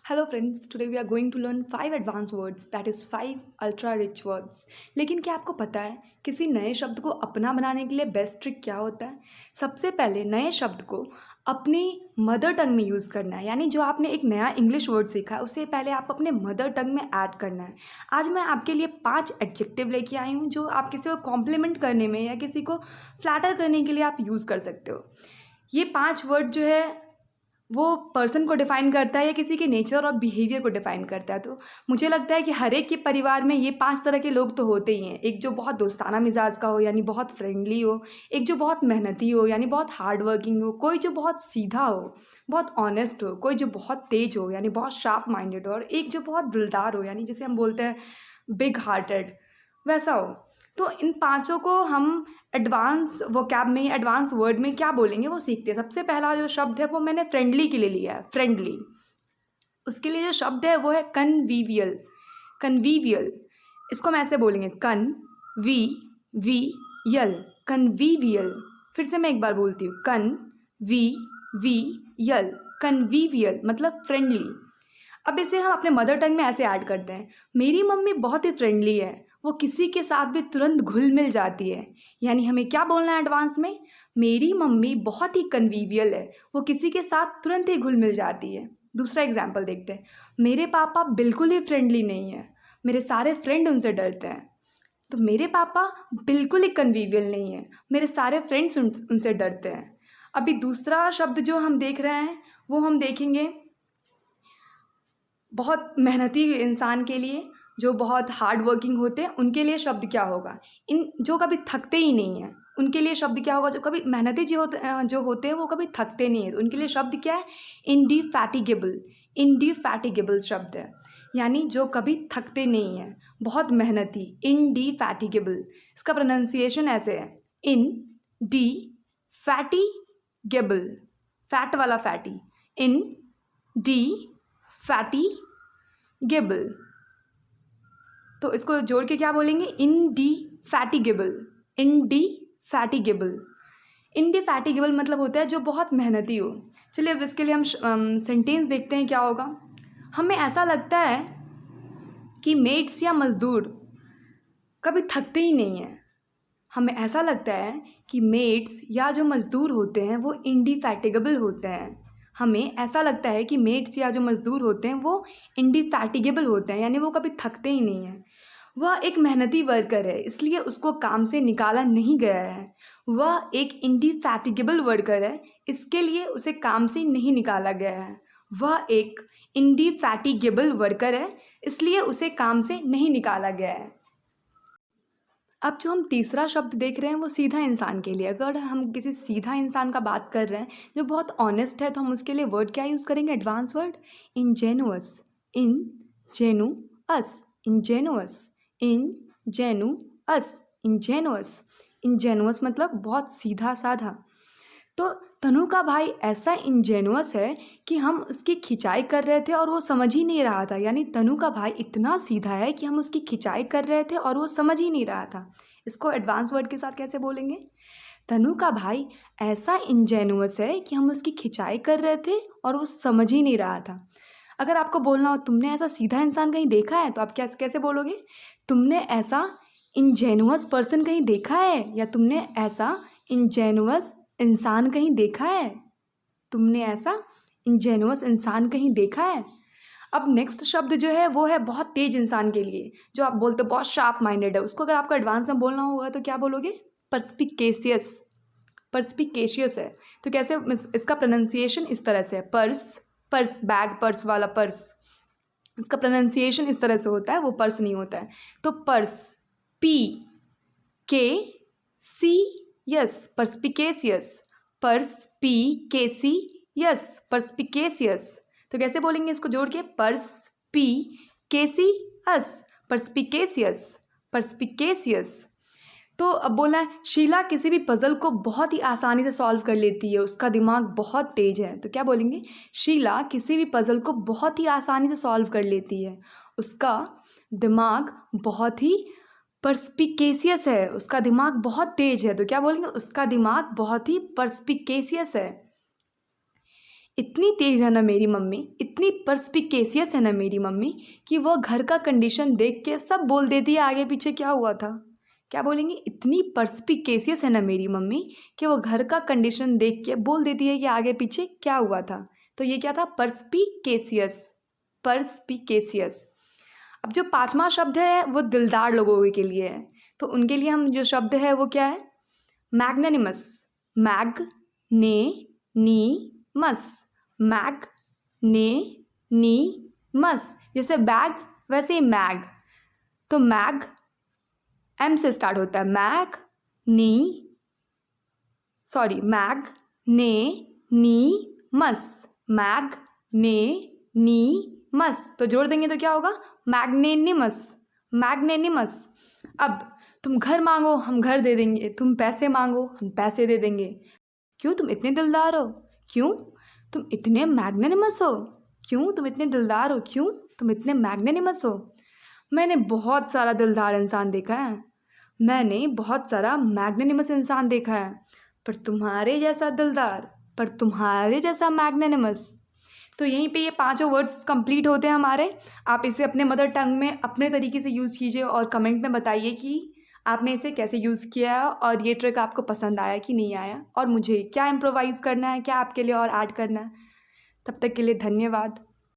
Hello friends, today we are going to learn 5 advanced words, that is 5 ultra rich words. लेकिन क्या आपको पता है किसी नए शब्द को अपना बनाने के लिए बेस्ट ट्रिक क्या होता है? सबसे पहले नए शब्द को अपनी मदर टंग में यूज़ करना है, यानी जो आपने एक नया इंग्लिश वर्ड सीखा है उसे पहले आपको अपने मदर टंग में ऐड करना है। आज मैं आपके लिए 5 एडजेक्टिव लेके आई हूँ जो आप किसी को कॉम्प्लीमेंट करने में या किसी को फ्लैटर करने के लिए आप यूज़ कर सकते हो। ये 5 वर्ड जो है वो पर्सन को डिफ़ाइन करता है या किसी के नेचर और बिहेवियर को डिफ़ाइन करता है। तो मुझे लगता है कि हर एक के परिवार में ये 5 तरह के लोग तो होते ही हैं। एक जो बहुत दोस्ताना मिजाज का हो यानी बहुत फ्रेंडली हो, एक जो बहुत मेहनती हो यानी बहुत हार्ड वर्किंग हो, कोई जो बहुत सीधा हो, बहुत ऑनेस्ट हो, कोई जो बहुत तेज हो यानी बहुत शार्प माइंडेड हो, और एक जो बहुत दिलदार हो यानी जिसे हम बोलते हैं बिग हार्टेड, वैसा हो। तो इन पाँचों को हम एडवांस वोकैब में, एडवांस वर्ड में क्या बोलेंगे वो सीखते हैं। सबसे पहला जो शब्द है वो मैंने फ्रेंडली के लिए लिया है, फ्रेंडली। उसके लिए जो शब्द है वो है कन्वीवियल। कन्वीवियल, इसको हम ऐसे बोलेंगे यल, कन्वीवियल। फिर से मैं एक बार बोलती हूँ, यल, कन्वीवियल मतलब फ्रेंडली। अब इसे हम अपने मदर टंग में ऐसे ऐड करते हैं, मेरी मम्मी बहुत ही फ्रेंडली है, वो किसी के साथ भी तुरंत घुल मिल जाती है। यानी हमें क्या बोलना है एडवांस में, मेरी मम्मी बहुत ही कन्वीवियल है, वो किसी के साथ तुरंत ही घुल मिल जाती है। दूसरा एग्जाम्पल देखते हैं, मेरे पापा बिल्कुल ही फ्रेंडली नहीं है, मेरे सारे फ्रेंड उनसे डरते हैं। तो मेरे पापा बिल्कुल ही कन्वीवियल नहीं है, मेरे सारे फ्रेंड्स उनसे डरते हैं। अभी दूसरा शब्द जो हम देख रहे हैं वो हम देखेंगे बहुत मेहनती इंसान के लिए, जो बहुत हार्ड वर्किंग होते हैं उनके लिए शब्द क्या होगा, इन जो कभी थकते ही नहीं हैं उनके लिए शब्द क्या होगा, जो कभी मेहनती जो होते हैं वो कभी थकते नहीं है, तो उनके लिए शब्द क्या है, इंडिफैटिगेबल। इंडिफैटिगेबल शब्द है, यानी जो कभी थकते नहीं हैं, बहुत मेहनती, इंडिफैटिगेबल। इसका प्रोनाउंसिएशन ऐसे है, इन डी फैटिगेबल, फैट वाला फैटी, इन डी फैटिगेबल। तो इसको जोड़ के क्या बोलेंगे, इंडिफैटिगेबल। इंडिफैटिगेबल, इंडिफैटिगेबल मतलब होता है जो बहुत मेहनती हो। चलिए अब इसके लिए हम सेंटेंस देखते हैं क्या होगा। हमें ऐसा लगता है कि मेड्स या मज़दूर कभी थकते ही नहीं हैं। हमें ऐसा लगता है कि मेड्स या जो मज़दूर होते हैं वो इंडिफैटिगेबल होते हैं। हमें ऐसा लगता है कि मेड्स या जो मज़दूर होते हैं वो इंडिफैटिगेबल होते हैं, यानी वो कभी थकते ही नहीं हैं। वह एक मेहनती वर्कर है, इसलिए उसको काम से निकाला नहीं गया है। वह एक इंडिफैटिगेबल वर्कर है, इसके लिए उसे काम से नहीं निकाला गया है। वह एक इंडिफैटिगेबल वर्कर है, इसलिए उसे काम से नहीं निकाला गया है। अब जो हम तीसरा शब्द देख रहे हैं वो सीधा इंसान के लिए। अगर हम किसी सीधा इंसान का बात कर रहे हैं जो बहुत ऑनेस्ट है, तो हम उसके लिए वर्ड क्या यूज़ करेंगे, advance word, ingenuous. Ingenuous, ingenuous, ingenuous, ingenuous. Ingenuous मतलब बहुत सीधा साधा। तो तनु का भाई ऐसा इंजेनुअस है कि हम उसकी खिंचाई कर रहे थे और वो समझ ही नहीं रहा था। यानी तनु का भाई इतना सीधा है कि हम उसकी खिंचाई कर रहे थे और वो समझ ही नहीं रहा था। इसको एडवांस वर्ड के साथ कैसे बोलेंगे, तनु का भाई ऐसा इंजेनुअस है कि हम उसकी खिंचाई कर रहे थे और वो समझ ही नहीं रहा था। अगर आपको बोलना हो तुमने ऐसा सीधा इंसान कहीं देखा है, तो आप कैसे बोलोगे, तुमने ऐसा इंजेनुअस पर्सन कहीं देखा है, या तुमने ऐसा इंजेनुअस इंसान कहीं देखा है, तुमने ऐसा इंजेनुअस इंसान कहीं देखा है। अब नेक्स्ट शब्द जो है वो है बहुत तेज इंसान के लिए, जो आप बोलते हो बहुत शार्प माइंडेड है। उसको अगर आपको एडवांस में बोलना होगा तो क्या बोलोगे, पर्सपिकेशियस। पर्सपिकेशियस है तो कैसे, इसका प्रोनाउंसिएशन इस तरह से है, पर्स, पर्स बैग, पर्स वाला पर्स, इसका प्रोनाउंसिएशन इस तरह से होता है, वो पर्स नहीं होता है। तो पर्स, पी के सी यस, पर्सपिकेशियस, पर्सपिकेशियस, पर्सपिकेशियस। तो कैसे बोलेंगे इसको जोड़ के, पर्सपिकेशियस, पर्सपिकेशियस, पर्सपिकेशियस। तो अब बोला है शीला किसी भी पजल को बहुत ही आसानी से सॉल्व कर लेती है, उसका दिमाग बहुत तेज है। तो क्या बोलेंगे, शीला किसी भी पजल को बहुत ही आसानी से सॉल्व कर लेती है, उसका दिमाग बहुत ही पर्सपिकेशियस है, उसका दिमाग बहुत तेज है। तो क्या बोलेंगे, उसका दिमाग बहुत ही पर्सपिकेशियस है। इतनी तेज़ है ना मेरी मम्मी, इतनी पर्स्पिकेसियस है ना मेरी मम्मी कि वो घर का कंडीशन देख के सब बोल देती है आगे पीछे क्या हुआ था। क्या बोलेंगे? इतनी पर्स्पिकेसियस है ना मेरी मम्मी कि वो घर का कंडीशन देख के बोल देती है कि आगे पीछे क्या हुआ था। तो ये क्या था? पर्स्पिकेसियस। पर्स्पिकेसियस। अब जो पांचवा शब्द है वो दिलदार लोगों के लिए है, तो उनके लिए हम जो शब्द है वो क्या है? मैग्नेनिमस। मैग ने नी मस। मैग ने नी मस। जैसे बैग वैसे ही मैग, तो मैग एम से स्टार्ट होता है। मैग ने नी मस। मैग ने नी मस, तो जोड़ देंगे तो क्या होगा? मैग्नेनिमस। मैग्नेनिमस। अब तुम घर मांगो हम घर दे देंगे, तुम पैसे मांगो हम पैसे दे देंगे। क्यों तुम इतने दिलदार हो? क्यों तुम इतने मैग्नेनिमस हो? क्यों तुम इतने दिलदार हो? क्यों तुम इतने मैग्नेनिमस हो? मैंने बहुत सारा दिलदार इंसान देखा है, मैंने बहुत सारा मैग्नेनिमस इंसान देखा है, पर तुम्हारे जैसा दिलदार, पर तुम्हारे जैसा मैग्नेनिमस। तो यहीं पे ये पांचों वर्ड्स कंप्लीट होते हैं हमारे। आप इसे अपने मदर टंग में अपने तरीके से यूज़ कीजिए और कमेंट में बताइए कि आपने इसे कैसे यूज़ किया और ये ट्रिक आपको पसंद आया कि नहीं आया, और मुझे क्या इम्प्रोवाइज़ करना है, क्या आपके लिए और ऐड करना है। तब तक के लिए धन्यवाद।